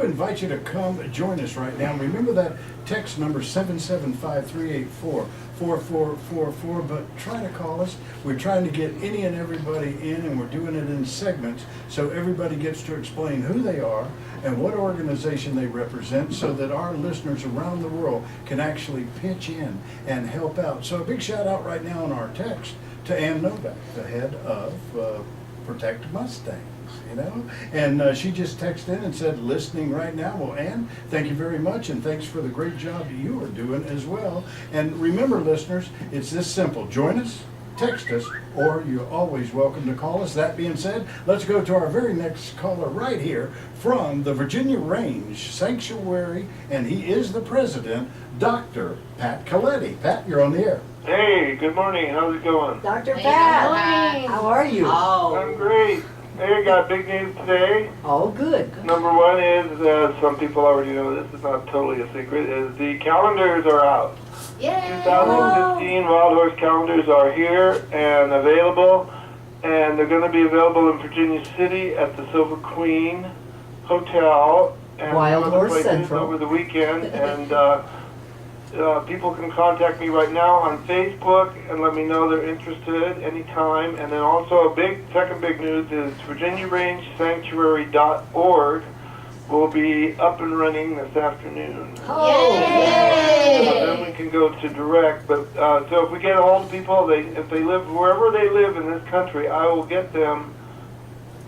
I invite you to come join us right now. Remember that text number 775-384-4444, but try to call us. We're trying to get any and everybody in, and we're doing it in segments so everybody gets to explain who they are and what organization they represent so that our listeners around the world can actually pitch in and help out. So a big shout out right now on our text to Ann Novak, the head of Protect Mustangs. And she just texted in and said, listening right now. Well, Ann, thank you very much, and thanks for the great job you are doing as well. And remember, listeners, it's this simple. Join us, text us, or you're always welcome to call us. That being said, let's go to our very next caller right here from the Virginia Range Sanctuary, and he is the president, Dr. Pat Coletti. Pat, you're on the air. Hey, good morning. How's it going? Dr. Pat, how are you? I'm great. Hey, I got big news today. Oh, good. Number one is, some people already know this, it's not totally a secret, is the calendars are out. Yay! 2015 Wild Horse calendars are here and available, and they're going to be available in Virginia City at the Silver Queen Hotel and Wild other Horse places Central over the weekend. And people can contact me right now on Facebook and let me know they're interested anytime. And then also second big news is VirginiaRangeSanctuary.org will be up and running this afternoon. Oh, Then we can go to direct. But so if we get a hold of people, if they live wherever they live in this country, I will get them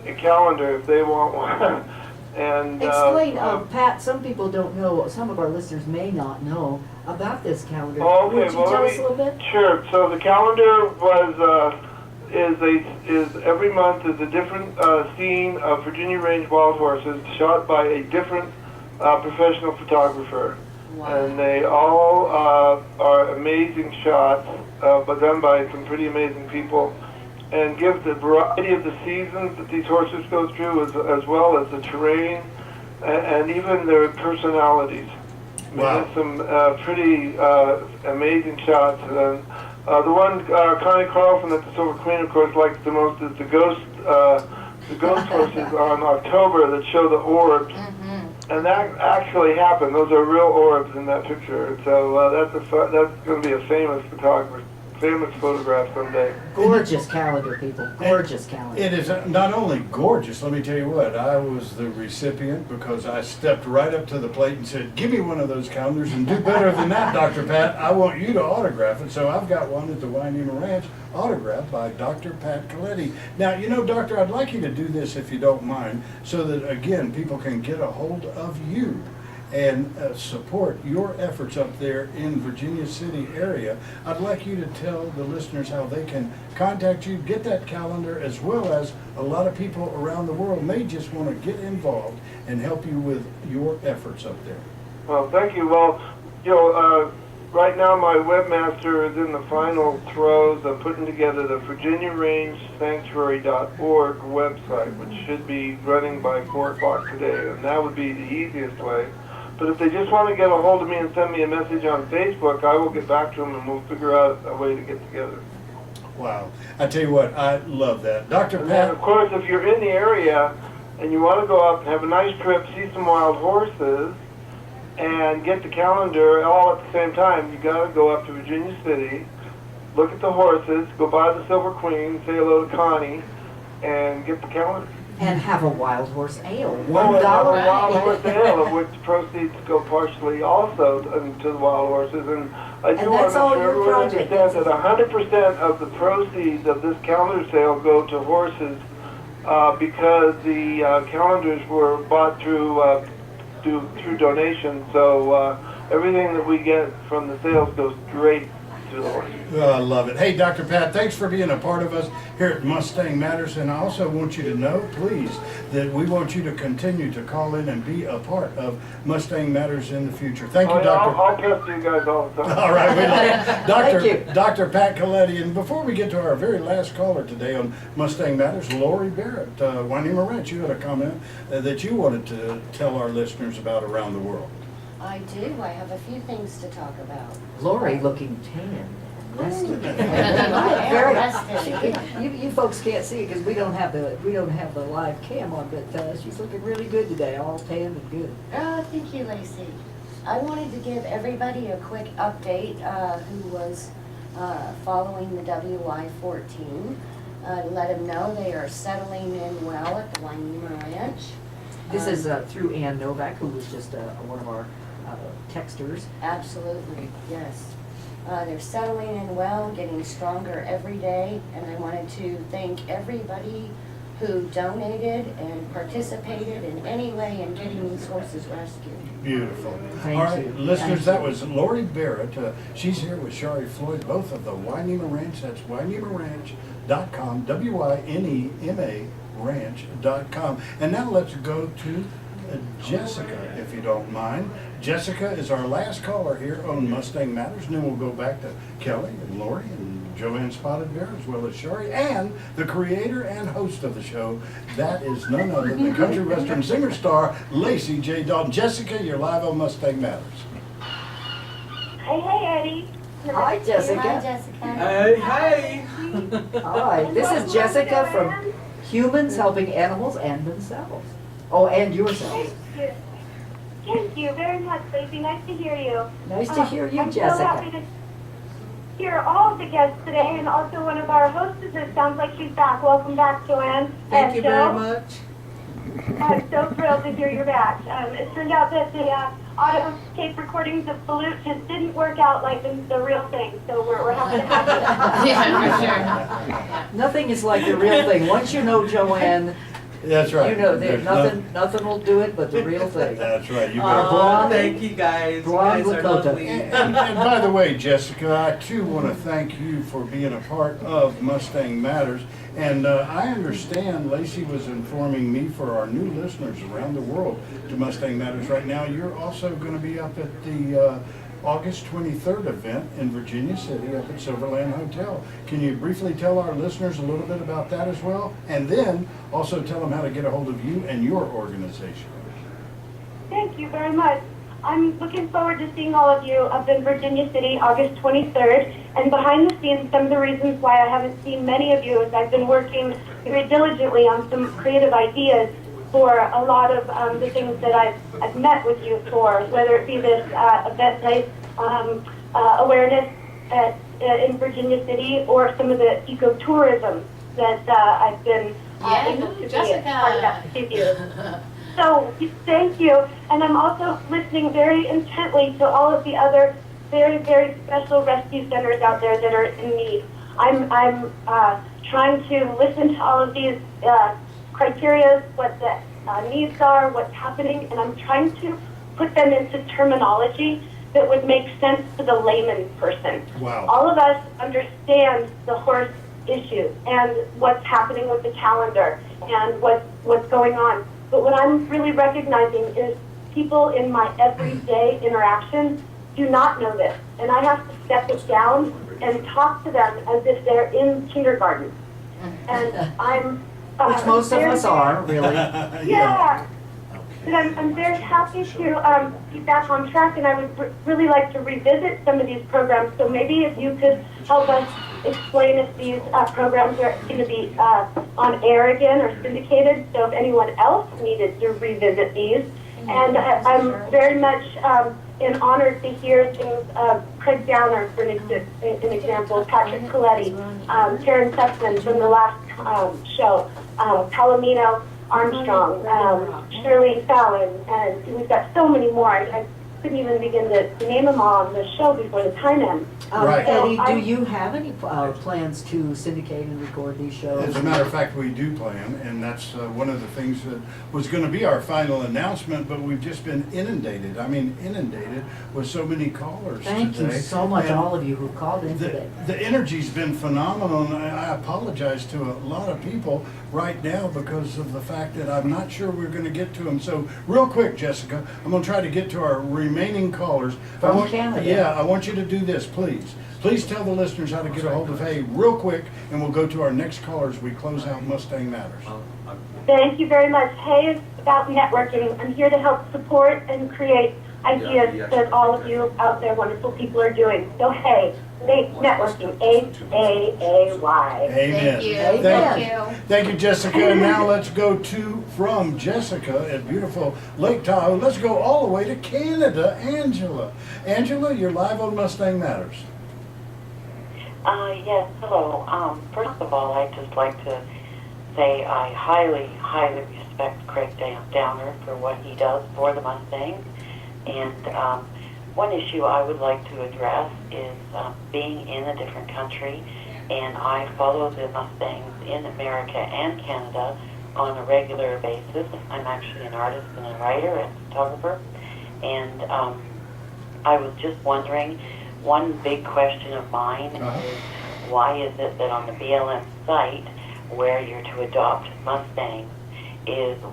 a calendar if they want one. And explain, Pat, some people don't know, some of our listeners may not know about this calendar. Okay, Would you tell us a little bit? Sure. So the calendar is every month is a different scene of Virginia Range wild horses shot by a different professional photographer. Wow. And they all are amazing shots, but done by some pretty amazing people, and give the variety of the seasons that these horses go through, as well as the terrain, and even their personalities. Wow. There's some pretty amazing shots. And the one Connie Carlson at the Silver Queen, of course, likes the most is the ghost horses on October that show the orbs. And that actually happened. Those are real orbs in that picture. So that's going to be a famous photograph someday. Gorgeous calendar, people. Gorgeous calendar. It is not only gorgeous, let me tell you what, I was the recipient because I stepped right up to the plate and said, give me one of those calendars and do better than that, Dr. Pat. I want you to autograph it. So I've got one at the Wynema Ranch, autographed by Dr. Pat Coletti. Now, Doctor, I'd like you to do this if you don't mind, so that, again, people can get a hold of you and support your efforts up there in Virginia City area. I'd like you to tell the listeners how they can contact you, get that calendar, as well as a lot of people around the world may just want to get involved and help you with your efforts up there. Well, thank you. Well, right now my webmaster is in the final throes of putting together the VirginiaRangeSanctuary.org website, which should be running by 4 o'clock today, and that would be the easiest way. But if they just want to get a hold of me and send me a message on Facebook, I will get back to them and we'll figure out a way to get together. Wow. I tell you what, I love that. Dr. And Pat. then, of course, if you're in the area and you want to go up and have a nice trip, see some wild horses, and get the calendar all at the same time, you got to go up to Virginia City, look at the horses, go by the Silver Queen, say hello to Connie, and get the calendar. And have a wild horse ale. $1. Wild horse ale, of which proceeds go partially also to the wild horses. And I do want to make sure everyone understands that 100% of the proceeds of this calendar sale go to horses because the calendars were bought through donations. So everything that we get from the sales goes straight to the horses. Oh, I love it. Hey, Dr. Pat, thanks for being a part of us here at Mustang Matters, and I also want you to know, please, that we want you to continue to call in and be a part of Mustang Matters in the future. Thank you, Dr. I'll pester you guys all the time. All right, we love it. Thank you. Dr. Pat Coletti, and before we get to our very last caller today on Mustang Matters, Lori Barrett, Wynema Ranch, you had a comment that you wanted to tell our listeners about around the world. I do. I have a few things to talk about. Lori looking tan. rested. Very rested. You folks can't see it because we don't have the live cam on, but she's looking really good today, all tan and good. Oh, thank you, Lacey. I wanted to give everybody a quick update who was following the WY-14. Let them know they are settling in well at the Wainema Ranch. This is through Ann Novak, who was just one of our texters. Absolutely, yes. They're settling in well, getting stronger every day, and I wanted to thank everybody who donated and participated in any way in getting these horses rescued. Beautiful. Thank All right, you. listeners, that was Lori Barrett. She's here with Shari Floyd, both of the Wainema Ranch. That's WaineMaRanch.com, WYNEMA Ranch.com. And now let's go to Jessica, if you don't mind. Jessica is our last caller here on Mustang Matters, and then we'll go back to Kelly and Lori and Joanne Spotted Bear, as well as Shari, and the creator and host of the show. That is none other than country western singer star Lacey J. Dalton. Jessica, you're live on Mustang Matters. Hey, Eddie. Hi, Jessica. Hi, Jessica. Hey. All right, this is Jessica from Humans Helping Animals and Themselves. Oh, and yourselves. Thank you. Thank you very much, Lacey. Nice to hear you. Nice to hear you, I'm so happy Jessica. to hear all of the guests today, and also one of our hostesses. Sounds like she's back. Welcome back, Joanne. Thank you very Joe. much. I'm so thrilled to hear you're back. It turned out that the audio tape recordings of Balut just didn't work out like the real thing, so we're happy to have you. Yeah, for sure. Nothing is like the real thing. Once you know Joanne, That's right. you know There's nothing will do it but the real thing. That's right. You Our got blonde- Thank you guys. You blonde guys are Lakota. lovely. And by the way, Jessica, I too want to thank you for being a part of Mustang Matters. And I understand Lacey was informing me for our new listeners around the world to Mustang Matters right now. You're also going to be up at the August 23rd event in Virginia City up at Silverland Hotel. Can you briefly tell our listeners a little bit about that as well? And then also tell them how to get a hold of you and your organization. Thank you very much. I'm looking forward to seeing all of you up in Virginia City, August 23rd. And behind the scenes, some of the reasons why I haven't seen many of you is I've been working very diligently on some creative ideas for a lot of the things that I've met with you for, whether it be this event-based awareness in Virginia City or some of the ecotourism that I've been able to be a part of that with you. So thank you, and I'm also listening very intently to all of the other very, very special rescue centers out there that are in need. I'm trying to listen to all of these criteria, what the needs are, what's happening, and I'm trying to put them into terminology that would make sense to the layman person. Wow. All of us understand the horse issue and what's happening with the calendar and what's going on. But what I'm really recognizing is people in my everyday interactions do not know this. And I have to step it down and talk to them as if they're in kindergarten. And I'm... Which most of us are, really. Yeah. And I'm very happy to be back on track, and I would really like to revisit some of these programs. So maybe if you could help us explain if these programs are going to be on air again or syndicated, so if anyone else needed to revisit these. And I'm very much honored to hear things of Craig Downer, for an example, Patrick Coletti, Karen Sussman from the last show, Palomino Armstrong, Shirley Fallon, and we've got so many more. I couldn't even begin to name them all on the show before the time ends. Right. Eddie, do you have any plans to syndicate and record these shows? As a matter of fact, we do plan, and that's one of the things that was going to be our final announcement, but we've just been inundated with so many callers Thank today. you so much, And all of you who called in today. the energy's been phenomenal, and I apologize to a lot of people right now because of the fact that I'm not sure we're going to get to them. So real quick, Jessica, I'm going to try to get to our remaining callers. From Canada. Yeah, I want you to do this, please. Please tell the listeners how to get a hold of Hay real quick, and we'll go to our next caller as we close out Mustang Matters. Thank you very much. Hay is about networking. I'm here to help support and create ideas that all of you out there wonderful people are doing. So hey, make networking, H-A-A-Y. Amen. Thank you. Thank you, Jessica. And now let's go from Jessica at beautiful Lake Tahoe. Let's go all the way to Canada. Angela. Angela, you're live on Mustang Matters. Yes, hello. First of all, I'd just like to say I highly, highly respect Craig Downer for what he does for the Mustangs. And one issue I would like to address is being in a different country. And I follow the Mustangs in America and Canada on a regular basis. I'm actually an artist and a writer and photographer. And I was just wondering, one big question of mine is why is it that on the BLM site where you're to adopt Mustangs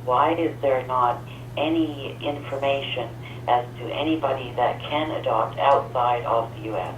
why is there not any information as to anybody that can adopt outside of the U.S.?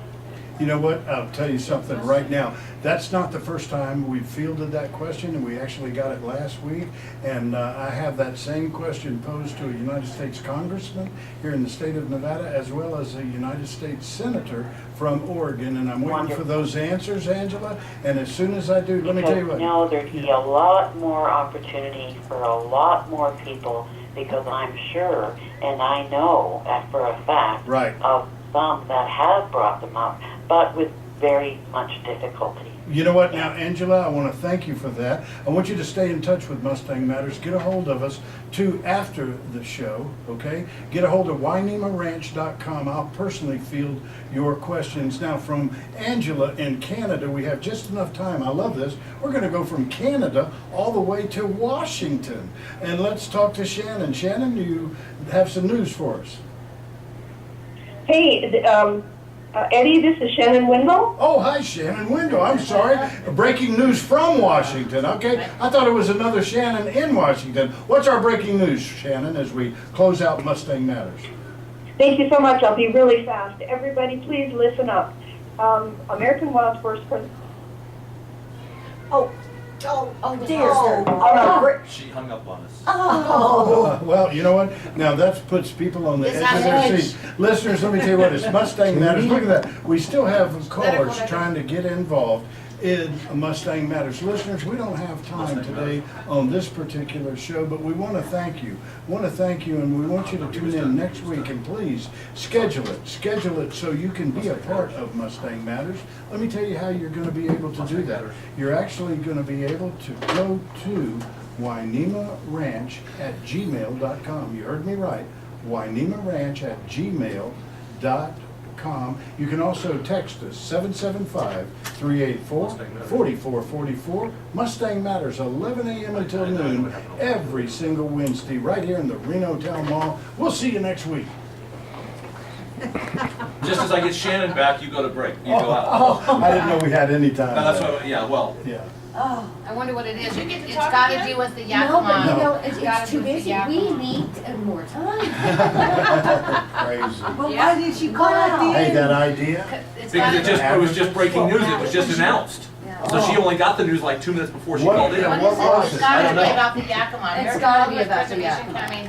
You know what? I'll tell you something right now. That's not the first time we've fielded that question, and we actually got it last week. And I have that same question posed to a United States congressman here in the state of Nevada, as well as a United States senator from Oregon. And I'm waiting for those answers, Angela. And as soon as I do, let me tell you what. No, there'd be a lot more opportunity for a lot more people, because I'm sure, and I know for a fact, of some that have brought them up, but with very much difficulty. You know what now, Angela, I want to thank you for that. I want you to stay in touch with Mustang Matters. Get a hold of us too after the show, okay? Get a hold of WynemaRanch.com. I'll personally field your questions. Now from Angela in Canada, we have just enough time. I love this. We're going to go from Canada all the way to Washington. And let's talk to Shannon. Shannon, you have some news for us. Hey, Eddie, this is Shannon Wendell. Oh, hi, Shannon Wendell. I'm sorry. Breaking news from Washington. Okay, I thought it was another Shannon in Washington. What's our breaking news, Shannon, as we close out Mustang Matters? Thank you so much. I'll be really fast. Everybody, please listen up. American Wild Horse President. dear. She hung up on us. Well, you know what? Now that puts people on the edge of their seat. Listeners, let me tell you what, it's Mustang Matters. Look at that. We still have callers trying to get involved in Mustang Matters. Listeners, we don't have time today on this particular show, but we want to thank you. And we want you to tune in next week, and please schedule it so you can be a part of Mustang Matters. Let me tell you how you're going to be able to do that. You're actually going to be able to go to WynemaRanch@gmail.com. You heard me right, WynemaRanch@gmail.com. You can also text us 775-384-4444. Mustang Matters, 11 a.m. until noon, every single Wednesday, right here in the Reno Town Mall. We'll see you next week. Just as I get Shannon back, you go to break. You go out. I didn't know we had any time. No, that's what, yeah, well. Yeah. I wonder what it is. Did you get to It's talk got to again? do with the No, Yakima. but you know, It's gotta it's do too with the busy. Yakima. We need more time. Crazy. Well, why did she call at the Hey, end? that idea? It's Because gotta it was just breaking news. It was just announced. So she only got the news like 2 minutes before she What? called in. Yeah, What what is it? was It's it? gotta I don't be know. about the Yakima. It's American gotta be Wildlife about the Preservation Yakima. Coming.